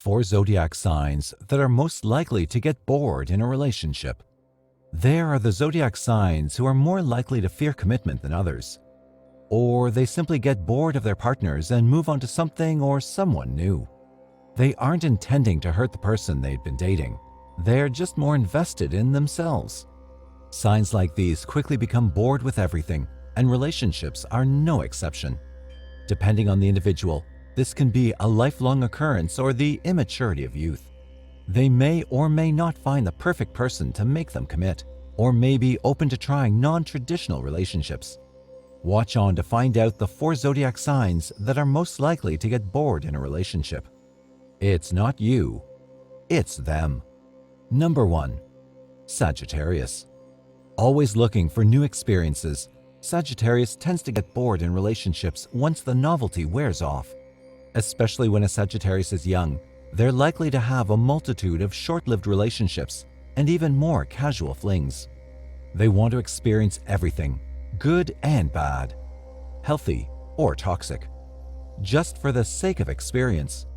4 zodiac signs that are most likely to get bored in a relationship. There are the zodiac signs who are more likely to fear commitment than others, or they simply get bored of their partners and move on to something or someone new. They aren't intending to hurt the person they've been dating. They're just more invested in themselves. Signs like these quickly become bored with everything, and relationships are no exception. Depending on the individual, this can be a lifelong occurrence or the immaturity of youth. They may or may not find the perfect person to make them commit, or may be open to trying non-traditional relationships. Watch on to find out the 4 zodiac signs that are most likely to get bored in a relationship. It's not you, it's them. Number 1. Sagittarius. Always looking for new experiences, Sagittarius tends to get bored in relationships once the novelty wears off. Especially when a Sagittarius is young, they're likely to have a multitude of short-lived relationships and even more casual flings. They want to experience everything, good and bad, healthy or toxic, just for the sake of experience.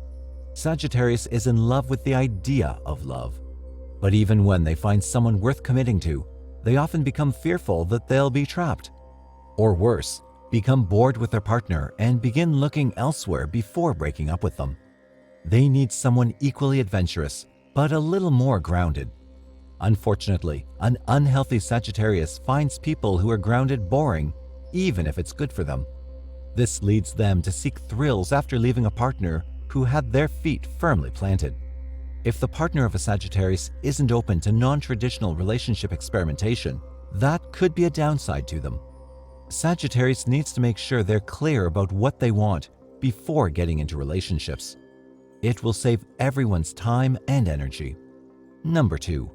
Sagittarius is in love with the idea of love. But even when they find someone worth committing to, they often become fearful that they'll be trapped. Or worse, become bored with their partner and begin looking elsewhere before breaking up with them. They need someone equally adventurous, but a little more grounded. Unfortunately, an unhealthy Sagittarius finds people who are grounded boring, even if it's good for them. This leads them to seek thrills after leaving a partner who had their feet firmly planted. If the partner of a Sagittarius isn't open to non-traditional relationship experimentation, that could be a downside to them. Sagittarius needs to make sure they're clear about what they want before getting into relationships. It will save everyone's time and energy. Number 2.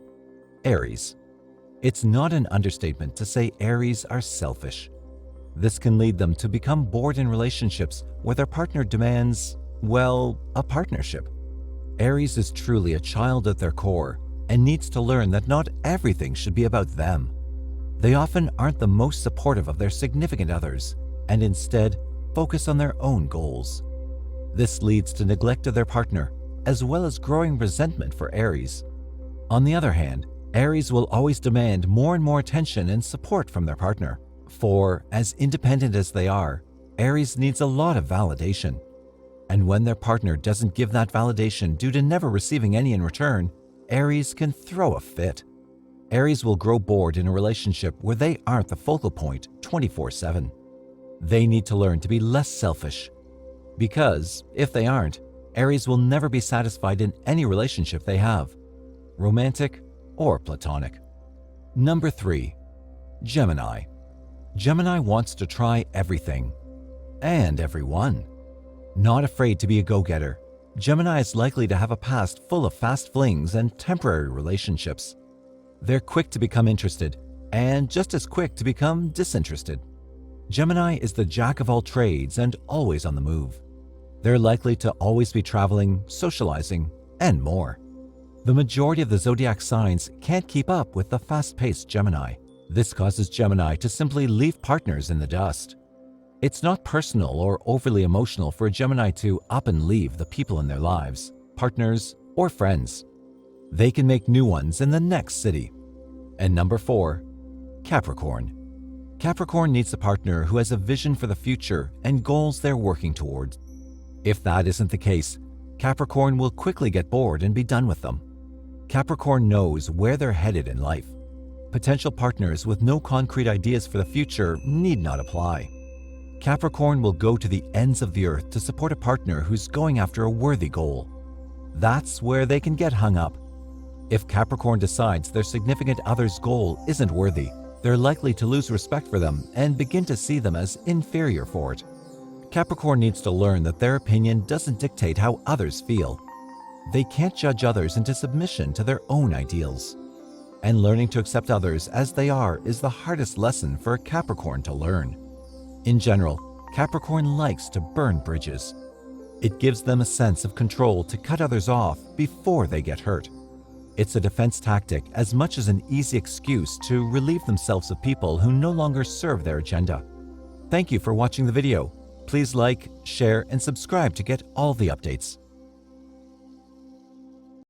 Aries. It's not an understatement to say Aries are selfish. This can lead them to become bored in relationships where their partner demands, well, a partnership. Aries is truly a child at their core and needs to learn that not everything should be about them. They often aren't the most supportive of their significant others and instead focus on their own goals. This leads to neglect of their partner, as well as growing resentment for Aries. On the other hand, Aries will always demand more and more attention and support from their partner. For, as independent as they are, Aries needs a lot of validation. And when their partner doesn't give that validation due to never receiving any in return, Aries can throw a fit. Aries will grow bored in a relationship where they aren't the focal point 24/7. They need to learn to be less selfish. Because, if they aren't, Aries will never be satisfied in any relationship they have, romantic or platonic. Number 3. Gemini. Gemini wants to try everything and everyone. Not afraid to be a go-getter, Gemini is likely to have a past full of fast flings and temporary relationships. They're quick to become interested and just as quick to become disinterested. Gemini is the jack of all trades and always on the move. They're likely to always be traveling, socializing, and more. The majority of the zodiac signs can't keep up with the fast-paced Gemini. This causes Gemini to simply leave partners in the dust. It's not personal or overly emotional for a Gemini to up and leave the people in their lives, partners, or friends. They can make new ones in the next city. And number 4, Capricorn. Capricorn needs a partner who has a vision for the future and goals they're working towards. If that isn't the case, Capricorn will quickly get bored and be done with them. Capricorn knows where they're headed in life. Potential partners with no concrete ideas for the future need not apply. Capricorn will go to the ends of the earth to support a partner who's going after a worthy goal. That's where they can get hung up. If Capricorn decides their significant other's goal isn't worthy, they're likely to lose respect for them and begin to see them as inferior for it. Capricorn needs to learn that their opinion doesn't dictate how others feel. They can't judge others into submission to their own ideals. And learning to accept others as they are is the hardest lesson for a Capricorn to learn. In general, Capricorn likes to burn bridges. It gives them a sense of control to cut others off before they get hurt. It's a defense tactic as much as an easy excuse to relieve themselves of people who no longer serve their agenda. Thank you for watching the video. Please like, share, and subscribe to get all the updates.